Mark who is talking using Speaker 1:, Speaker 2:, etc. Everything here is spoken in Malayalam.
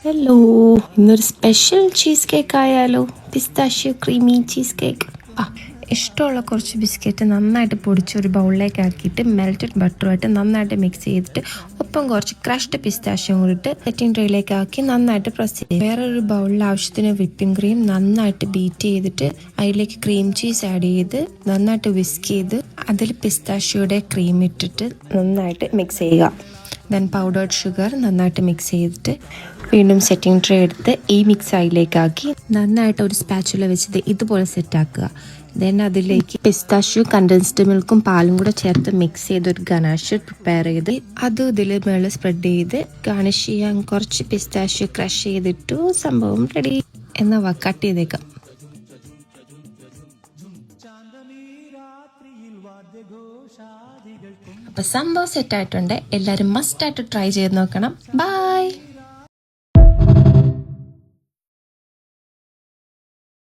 Speaker 1: ഹലോ, ഇന്നൊരു സ്പെഷ്യൽ ചീസ് കേക്ക് ആയാലോ? Pistachio creamy cheese cake. ഇഷ്ടമുള്ള കുറച്ച് ബിസ്ക്കറ്റ് നന്നായിട്ട് പൊടിച്ച് ഒരു ബൗളിലേക്ക് ആക്കിയിട്ട് മെൽറ്റഡ് ബട്ടറുമായിട്ട് നന്നായിട്ട് മിക്സ് ചെയ്തിട്ട് ഒപ്പം കുറച്ച് ക്രഷ്ഡ് പിസ്താഷ്യം കൂടിയിട്ട് സെറ്റിംഗ് ട്രേയിലേക്ക് ആക്കി നന്നായിട്ട് പ്രസ് ചെയ്യും. വേറൊരു ബൗളിൽ ആവശ്യത്തിന് വിപ്പിംഗ് ക്രീം നന്നായിട്ട് ബീറ്റ് ചെയ്തിട്ട് അതിലേക്ക് ക്രീം ചീസ് ആഡ് ചെയ്ത് നന്നായിട്ട് വിസ്ക് ചെയ്ത് അതിൽ പിസ്താഷ്യോയുടെ ക്രീം ഇട്ടിട്ട് നന്നായിട്ട് മിക്സ് ചെയ്യുക. ദെൻ പൗഡേർഡ് ഷുഗർ നന്നായിട്ട് മിക്സ് ചെയ്തിട്ട് വീണ്ടും സെറ്റിംഗ് ട്രേ എടുത്ത് ഈ മിക്സ് അതിലേക്കാക്കി നന്നായിട്ട് ഒരു സ്പാച്ചുല വെച്ചിട്ട് ഇതുപോലെ സെറ്റാക്കുക. ദെൻ അതിലേക്ക് പിസ്താഷ്യൂ കണ്ടൻസ്ഡ് മിൽക്കും പാലും കൂടെ ചേർത്ത് മിക്സ് ചെയ്ത് ഒരു ഗനാഷ് പ്രിപ്പയർ ചെയ്ത് അത് ഇതിൽ മേളിൽ സ്പ്രെഡ് ചെയ്ത് ഗാർണിഷ് ചെയ്യാൻ കുറച്ച് പിസ്താഷ്യൂ ക്രഷ് ചെയ്തിട്ടു സംഭവം റെഡി. എന്നാ കട്ട് ചെയ്തേക്കാം. അപ്പം സംഭവം സെറ്റായിട്ടുണ്ട്. എല്ലാവരും മസ്റ്റായിട്ട് ട്രൈ ചെയ്ത് നോക്കണം. ബൈ.